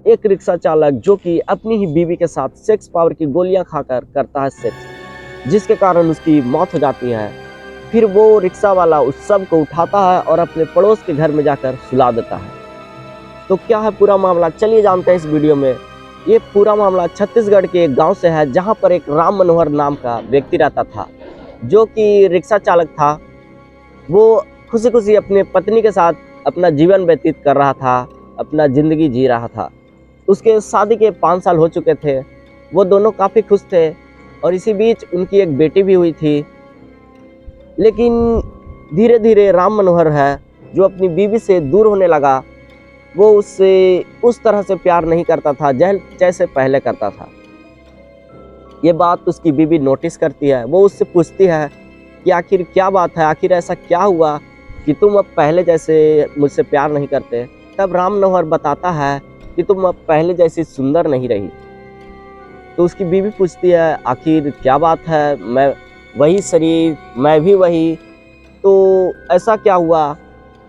एक रिक्शा चालक जो कि अपनी ही बीवी के साथ सेक्स पावर की गोलियां खाकर करता है सेक्स, जिसके कारण उसकी मौत हो जाती है। फिर वो रिक्शा वाला उस सब को उठाता है और अपने पड़ोस के घर में जाकर सुला देता है। तो क्या है पूरा मामला, चलिए जानते हैं इस वीडियो में। ये पूरा मामला छत्तीसगढ़ के एक गांव से है, जहां पर एक राम मनोहर नाम का व्यक्ति रहता था, जो कि रिक्शा चालक था। वो खुशी खुशी अपने पत्नी के साथ अपना जीवन व्यतीत कर रहा था, अपना ज़िंदगी जी रहा था। उसके शादी के 5 साल हो चुके थे। वो दोनों काफ़ी खुश थे और इसी बीच उनकी एक बेटी भी हुई थी। लेकिन धीरे धीरे राम मनोहर है जो अपनी बीवी से दूर होने लगा। वो उससे उस तरह से प्यार नहीं करता था जैसे पहले करता था। ये बात उसकी बीवी नोटिस करती है। वो उससे पूछती है कि आखिर क्या बात है, आखिर ऐसा क्या हुआ कि तुम अब पहले जैसे मुझसे प्यार नहीं करते। तब राम मनोहर बताता है कि तुम अब पहले जैसी सुंदर नहीं रही। तो उसकी बीवी पूछती है आखिर क्या बात है, मैं वही शरीर, मैं भी वही, तो ऐसा क्या हुआ,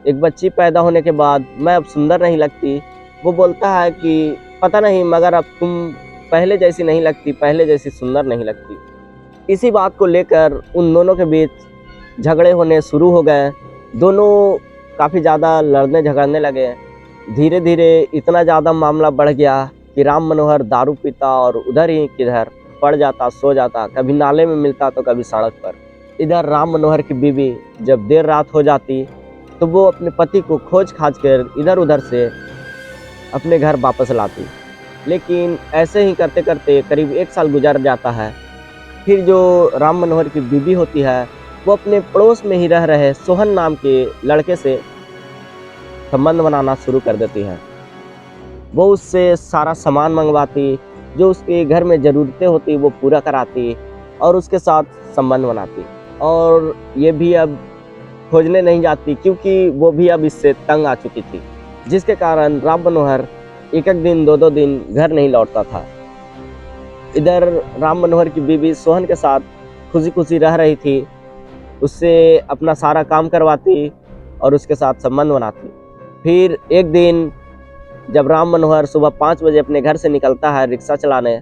एक बच्ची पैदा होने के बाद मैं अब सुंदर नहीं लगती। वो बोलता है कि पता नहीं, मगर अब तुम पहले जैसी नहीं लगती, पहले जैसी सुंदर नहीं लगती। इसी बात को लेकर उन दोनों के बीच झगड़े होने शुरू हो गए। दोनों काफ़ी ज़्यादा लड़ने झगड़ने लगे। धीरे धीरे इतना ज़्यादा मामला बढ़ गया कि राम मनोहर दारू पीता और उधर ही किधर पड़ जाता, सो जाता, कभी नाले में मिलता तो कभी सड़क पर। इधर राम मनोहर की बीवी जब देर रात हो जाती तो वो अपने पति को खोज खाज कर इधर उधर से अपने घर वापस लाती। लेकिन ऐसे ही करते करते करीब 1 साल गुजर जाता है। फिर जो राम मनोहर की बीवी होती है वो अपने पड़ोस में ही रह रहे सोहन नाम के लड़के से संबंध बनाना शुरू कर देती है। वो उससे सारा सामान मंगवाती, जो उसके घर में ज़रूरतें होती वो पूरा कराती और उसके साथ संबंध बनाती। और ये भी अब खोजने नहीं जाती क्योंकि वो भी अब इससे तंग आ चुकी थी, जिसके कारण राम मनोहर एक एक दिन 2-2 दिन घर नहीं लौटता था। इधर राम मनोहर की बीवी सोहन के साथ खुशी खुशी रह रही थी, उससे अपना सारा काम करवाती और उसके साथ संबंध बनाती। फिर एक दिन जब राम मनोहर सुबह 5 बजे अपने घर से निकलता है रिक्शा चलाने,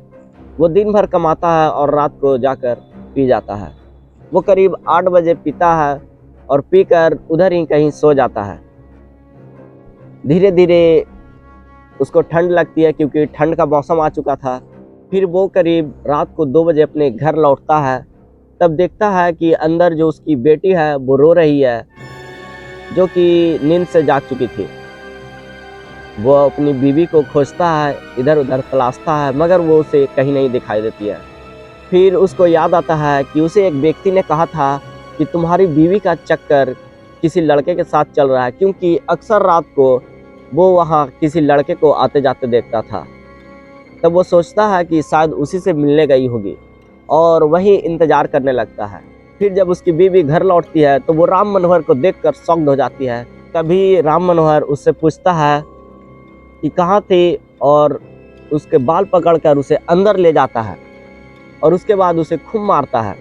वो दिन भर कमाता है और रात को जाकर पी जाता है। वो करीब 8 बजे पीता है और पीकर उधर ही कहीं सो जाता है। धीरे धीरे उसको ठंड लगती है क्योंकि ठंड का मौसम आ चुका था। फिर वो करीब रात को 2 बजे अपने घर लौटता है। तब देखता है कि अंदर जो उसकी बेटी है वो रो रही है, जो कि नींद से जाग चुकी थी। वो अपनी बीवी को खोजता है, इधर उधर तलाशता है, मगर वो उसे कहीं नहीं दिखाई देती है। फिर उसको याद आता है कि उसे एक व्यक्ति ने कहा था कि तुम्हारी बीवी का चक्कर किसी लड़के के साथ चल रहा है, क्योंकि अक्सर रात को वो वहाँ किसी लड़के को आते जाते देखता था। तब वो सोचता है कि शायद उसी से मिलने गई होगी और वही इंतज़ार करने लगता है। फिर जब उसकी बीवी घर लौटती है तो वो राम मनोहर को देखकर शॉक्ड हो जाती है। तभी राम मनोहर उससे पूछता है कि कहाँ थी, और उसके बाल पकड़कर उसे अंदर ले जाता है और उसके बाद उसे खूब मारता है।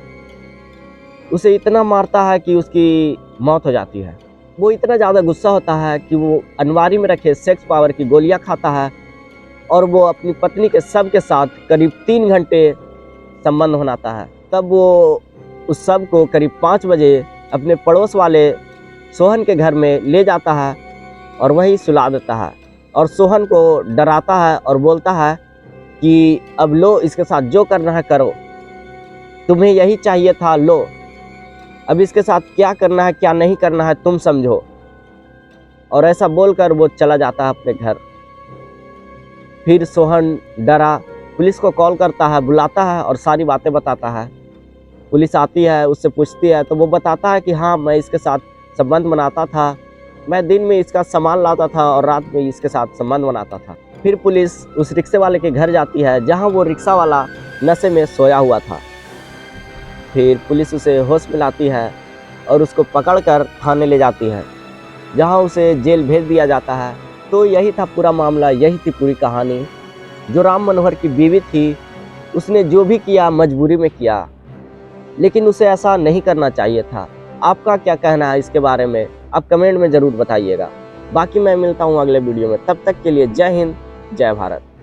उसे इतना मारता है कि उसकी मौत हो जाती है। वो इतना ज़्यादा गुस्सा होता है कि वो अलमारी में रखे सेक्स पावर की गोलियां खाता है और वो अपनी पत्नी के शव के साथ करीब 3 घंटे संबंध बनाता है। तब वो उस शव को करीब 5 बजे अपने पड़ोस वाले सोहन के घर में ले जाता है और वहीं सुला देता है और सोहन को डराता है और बोलता है कि अब लो, इसके साथ जो करना है करो, तुम्हें यही चाहिए था, लो, अब इसके साथ क्या करना है क्या नहीं करना है तुम समझो। और ऐसा बोलकर वो चला जाता है अपने घर। फिर सोहन डरा पुलिस को कॉल करता है, बुलाता है और सारी बातें बताता है। पुलिस आती है, उससे पूछती है तो वो बताता है कि हाँ, मैं इसके साथ संबंध बनाता था, मैं दिन में इसका सामान लाता था और रात में इसके साथ संबंध बनाता था। फिर पुलिस उस रिक्शे वाले के घर जाती है जहाँ वो रिक्शा वाला नशे में सोया हुआ था। फिर पुलिस उसे होश में लाती है और उसको पकड़कर थाने ले जाती है, जहाँ उसे जेल भेज दिया जाता है। तो यही था पूरा मामला, यही थी पूरी कहानी। जो राम मनोहर की बीवी थी, उसने जो भी किया मजबूरी में किया, लेकिन उसे ऐसा नहीं करना चाहिए था। आपका क्या कहना है इसके बारे में, आप कमेंट में ज़रूर बताइएगा। बाकी मैं मिलता हूँ अगले वीडियो में, तब तक के लिए जय हिंद, जय भारत।